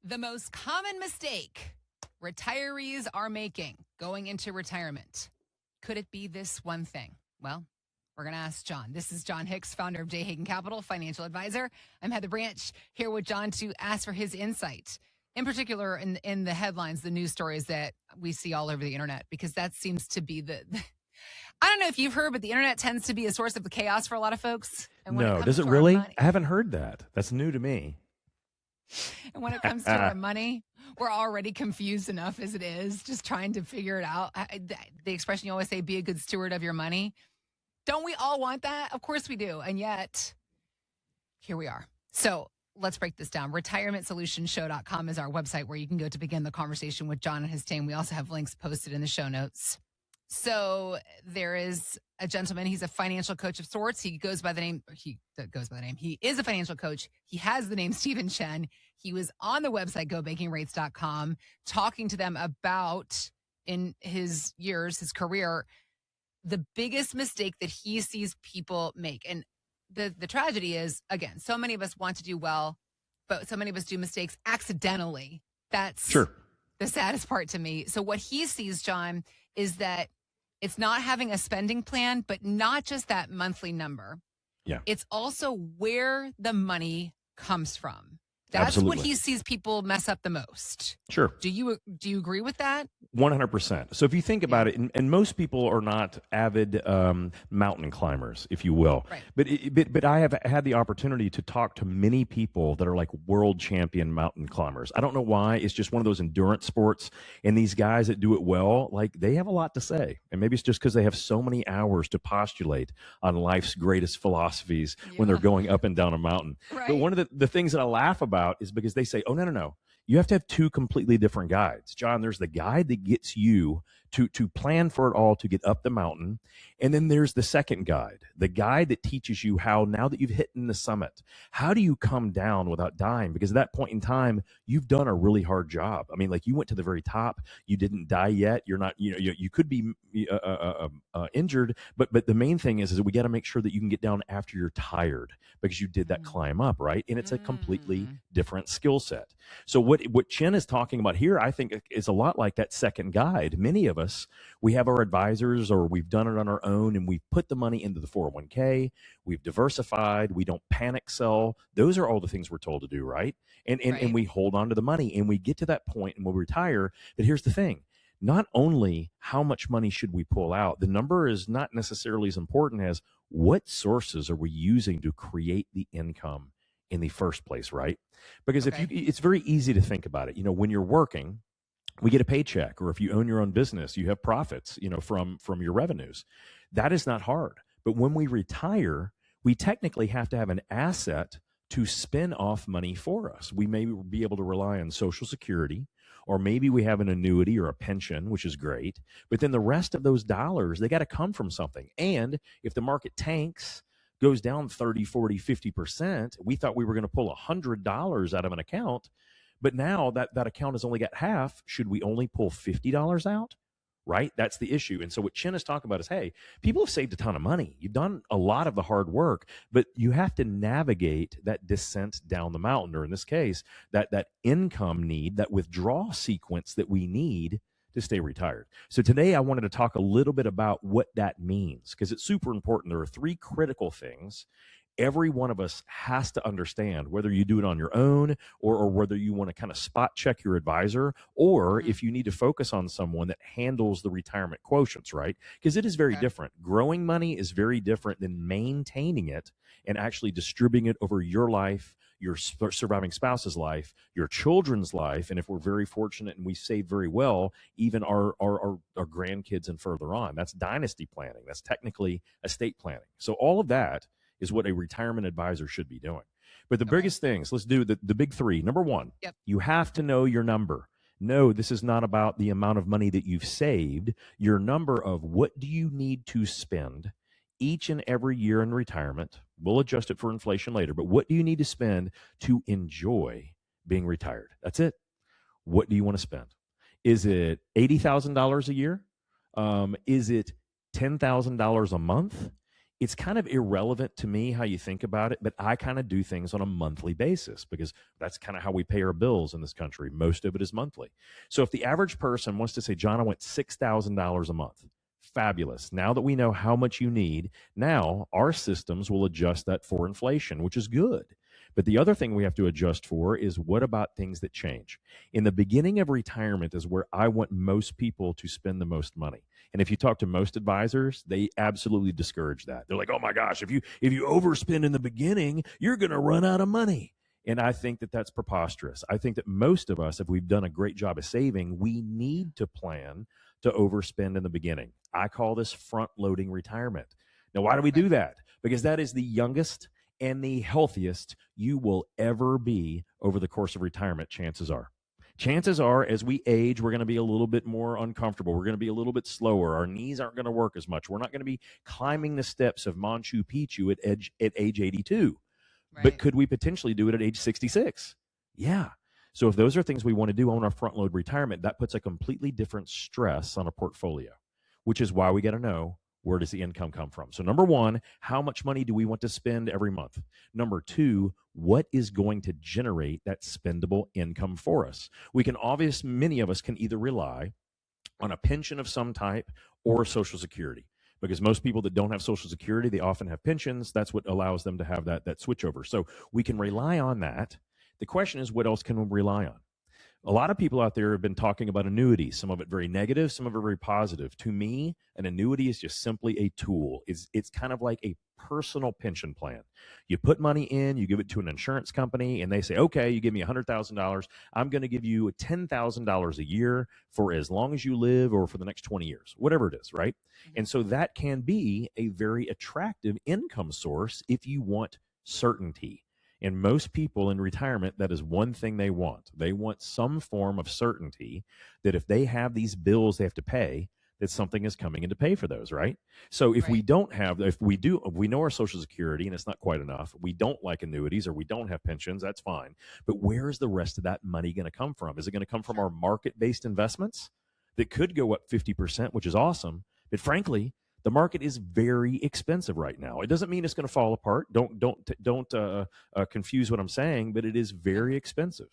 The most common mistake retirees are making going into retirement. Could it be this one thing? Well, we're going to ask John. This is John Hicks, founder of J. Hagan Capital, financial advisor. I'm Heather Branch here with John to ask for his insight, in particular in the headlines, the news stories that we see all over the internet, because that seems to be I don't know if you've heard, but the internet tends to be a source of the chaos for a lot of folks. And no, does it really? I haven't heard that. That's new to me. And when it comes to our money, we're already confused enough as it is, just trying to figure it out. The expression you always say, be a good steward of your money. Don't we all want that? Of course we do. And yet, here we are. So let's break this down. RetirementSolutionShow.com is our website where you can go to begin the conversation with John and his team. We also have links posted in the show notes. So there is a gentleman. He's a financial coach of sorts. He is a financial coach. He has the name Stephen Chen. He was on the website GoBankingRates.com talking to them about, in his career, the biggest mistake that he sees people make. And the tragedy is, again, so many of us want to do well, but so many of us do mistakes accidentally. That's sure the saddest part to me. So what he sees, John, is that it's not having a spending plan, but not just that monthly number. Yeah. It's also where the money comes from. That's Absolutely. what he sees people mess up the most. Sure. Do you agree with that? 100%. So if you think about it, and most people are not avid mountain climbers, if you will. Right. But I have had the opportunity to talk to many people that are like world champion mountain climbers. I don't know why. It's just one of those endurance sports. And these guys that do it well, like they have a lot to say. And maybe it's just because they have so many hours to postulate on life's greatest philosophies when they're going up and down a mountain. Right. But one of the things that I laugh about is because they say, oh, no. You have to have two completely different guides. John, there's the guide that gets you to plan for it all to get up the mountain. And then there's the second guide, the guide that teaches you how, now that you've hit the summit, how do you come down without dying? Because at that point in time, you've done a really hard job. I mean, like you went to the very top, you didn't die yet. You're not, you could be injured, but the main thing is that we got to make sure that you can get down after you're tired because you did that climb up, right? And it's a completely different skill set. So what Chen is talking about here, I think, is a lot like that second guide. Many of us, we have our advisors or we've done it on our own and we've put the money into the 401k, we've diversified, we don't panic sell. Those are all the things we're told to do, right? And we hold on to the money and we get to that point and we'll retire. But here's the thing. Not only how much money should we pull out, the number is not necessarily as important as what sources are we using to create the income in the first place, right? Because it's very easy to think about it. When you're working, we get a paycheck, or if you own your own business, you have profits, from your revenues. That is not hard. But when we retire, we technically have to have an asset to spin off money for us. We may be able to rely on Social Security, or maybe we have an annuity or a pension, which is great. But then the rest of those dollars, they got to come from something. And if the market tanks, goes down 30, 40, 50%, we thought we were going to pull $100 out of an account. But now that account has only got half. Should we only pull $50 out? Right? That's the issue. And so what Chen is talking about is, hey, people have saved a ton of money. You've done a lot of the hard work, but you have to navigate that descent down the mountain, or in this case, that income need, that withdrawal sequence that we need to stay retired. So today I wanted to talk a little bit about what that means, because it's super important. There are three critical things every one of us has to understand, whether you do it on your own or whether you want to kind of spot check your advisor, or if you need to focus on someone that handles the retirement quotients, right? Because it is very different. Growing money is very different than maintaining it and actually distributing it over your life, your surviving spouse's life, your children's life, and if we're very fortunate and we save very well, even our grandkids and further on. That's dynasty planning. That's technically estate planning. So all of that is what a retirement advisor should be doing. But the biggest things, let's do the big three. Number one, you have to know your number. No, this is not about the amount of money that you've saved. Your number of what do you need to spend each and every year in retirement. We'll adjust it for inflation later, but what do you need to spend to enjoy being retired? That's it. What do you want to spend? Is it $80,000 a year? Is it $10,000 a month? it's kind of irrelevant to me how you think about it, but I kind of do things on a monthly basis because that's kind of how we pay our bills in this country. Most of it is monthly. So if the average person wants to say, John, I want $6,000 a month, fabulous. Now that we know how much you need, now our systems will adjust that for inflation, which is good. But the other thing we have to adjust for is what about things that change? In the beginning of retirement is where I want most people to spend the most money. And if you talk to most advisors, they absolutely discourage that. They're like, "Oh my gosh, if you overspend in the beginning, you're going to run out of money." And I think that that's preposterous. I think that most of us, if we've done a great job of saving, we need to plan to overspend in the beginning. I call this front loading retirement. Now, why do we do that? Because that is the youngest and the healthiest you will ever be over the course of retirement, chances are. Chances are, as we age, we're going to be a little bit more uncomfortable. We're going to be a little bit slower. Our knees aren't going to work as much. We're not going to be climbing the steps of Machu Picchu at age 82. Right. But could we potentially do it at age 66? Yeah. So if those are things we want to do on our front load retirement, that puts a completely different stress on a portfolio, which is why we got to know, where does the income come from? So number one, how much money do we want to spend every month? Number two, what is going to generate that spendable income for us? Many of us can either rely on a pension of some type or Social Security, because most people that don't have Social Security, they often have pensions. That's what allows them to have that switchover. So we can rely on that. The question is, what else can we rely on? A lot of people out there have been talking about annuities, some of it very negative, some of it very positive. To me, an annuity is just simply a tool. It's kind of like a personal pension plan. You put money in, you give it to an insurance company, and they say, okay, you give me $100,000. I'm going to give you $10,000 a year for as long as you live or for the next 20 years, whatever it is, right? And so that can be a very attractive income source if you want certainty. And most people in retirement, that is one thing they want. They want some form of certainty that if they have these bills they have to pay, that something is coming in to pay for those, right? So if we don't have, if we know our Social Security and it's not quite enough, we don't like annuities or we don't have pensions, that's fine. But where is the rest of that money going to come from? Is it going to come from our market-based investments that could go up 50%, which is awesome? But frankly, the market is very expensive right now. It doesn't mean it's going to fall apart. Don't confuse what I'm saying, but it is very expensive.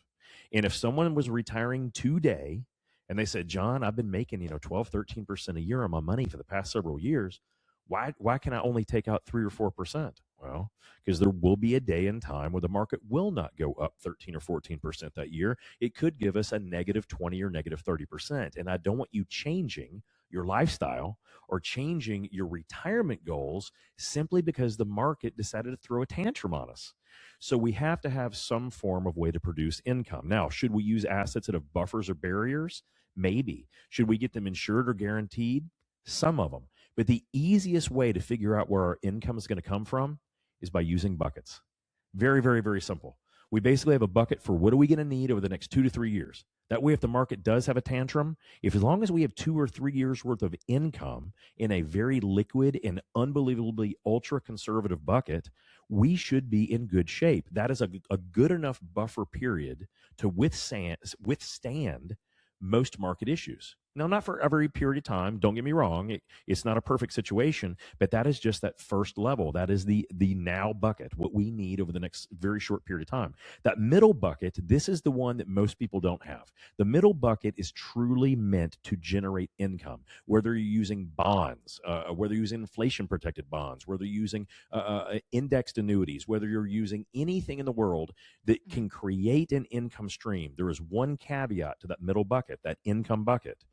And if someone was retiring today and they said, John, I've been making 12, 13% a year on my money for the past several years, why can I only take out 3 or 4%? Well, because there will be a day and time where the market will not go up 13 or 14% that year. It could give us a negative 20 or negative 30%. And I don't want you changing your lifestyle or changing your retirement goals simply because the market decided to throw a tantrum on us. So we have to have some form of way to produce income. Now, should we use assets that have buffers or barriers? Maybe. Should we get them insured or guaranteed? Some of them. But the easiest way to figure out where our income is going to come from is by using buckets. Very, very, very simple. We basically have a bucket for what are we going to need over the next 2 to 3 years. That way, if the market does have a tantrum, as long as we have 2 or 3 years worth of income in a very liquid and unbelievably ultra conservative bucket, we should be in good shape. That is a good enough buffer period to withstand most market issues. Now, not for every period of time. Don't get me wrong. It's not a perfect situation, but that is just that first level. That is the now bucket, what we need over the next very short period of time. That middle bucket, this is the one that most people don't have. The middle bucket is truly meant to generate income, whether you're using bonds, whether you're using inflation-protected bonds, whether you're using indexed annuities, whether you're using anything in the world that can create an income stream. There is one caveat to that middle bucket, that income bucket.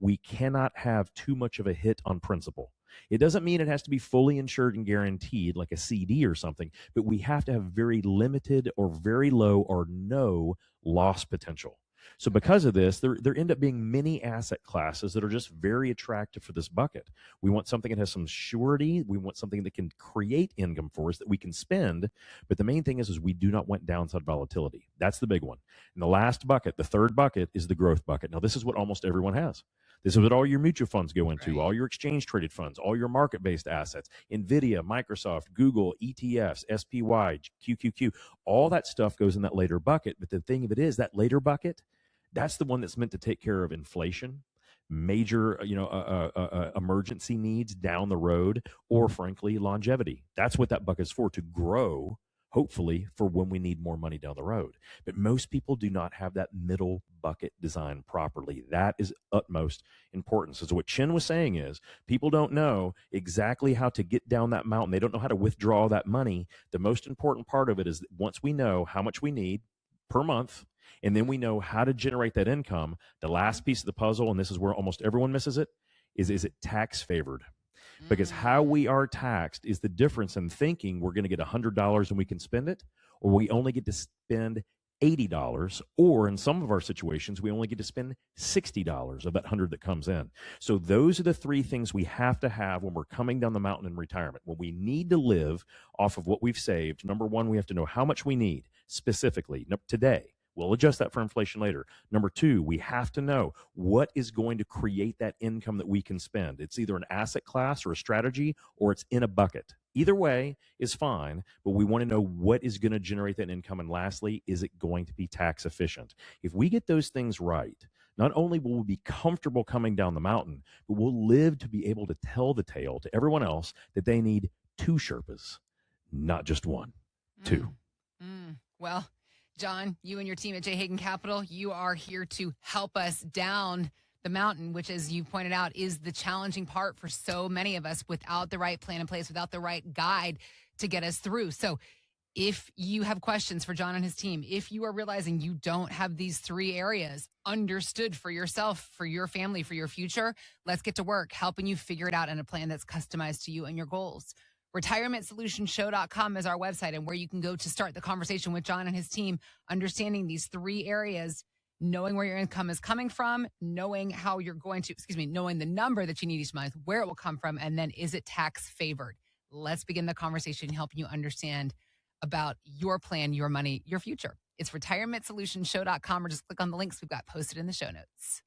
We cannot have too much of a hit on principal. It doesn't mean it has to be fully insured and guaranteed like a CD or something, but we have to have very limited or very low or no loss potential. So because of this, there end up being many asset classes that are just very attractive for this bucket. We want something that has some surety. We want something that can create income for us that we can spend. But the main thing is we do not want downside volatility. That's the big one. And the last bucket, the third bucket, is the growth bucket. Now, this is what almost everyone has. This is what all your mutual funds go into, all your exchange traded funds, all your market-based assets, NVIDIA, Microsoft, Google, ETFs, SPY, QQQ, all that stuff goes in that later bucket. But the thing of it is that later bucket, that's the one that's meant to take care of inflation. major, emergency needs down the road, or frankly, longevity. That's what that bucket is for, to grow, hopefully, for when we need more money down the road. But most people do not have that middle bucket designed properly. That is utmost importance. So what Chin was saying is people don't know exactly how to get down that mountain. They don't know how to withdraw that money. The most important part of it is that once we know how much we need per month, and then we know how to generate that income, the last piece of the puzzle, and this is where almost everyone misses it, is it tax favored? Because how we are taxed is the difference in thinking we're going to get $100 and we can spend it, or we only get to spend $80, or in some of our situations, we only get to spend $60 of that 100 that comes in. So those are the three things we have to have when we're coming down the mountain in retirement. When we need to live off of what we've saved, number one, we have to know how much we need specifically today. We'll adjust that for inflation later. Number two, we have to know what is going to create that income that we can spend. It's either an asset class or a strategy, or it's in a bucket. Either way is fine, but we want to know what is going to generate that income. And lastly, is it going to be tax efficient? If we get those things right, not only will we be comfortable coming down the mountain, but we'll live to be able to tell the tale to everyone else that they need two Sherpas, not just one, two. Well, John, you and your team at J. Hagan Capital, you are here to help us down the mountain, which, as you pointed out, is the challenging part for so many of us without the right plan in place, without the right guide to get us through. So if you have questions for John and his team, if you are realizing you don't have these three areas understood for yourself, for your family, for your future, let's get to work helping you figure it out in a plan that's customized to you and your goals. RetirementSolutionShow.com is our website, and where you can go to start the conversation with John and his team, understanding these three areas, knowing where your income is coming from, knowing how you're going to, knowing the number that you need each month, where it will come from, and then is it tax favored? Let's begin the conversation helping you understand about your plan, your money, your future. It's RetirementSolutionShow.com, or just click on the links we've got posted in the show notes.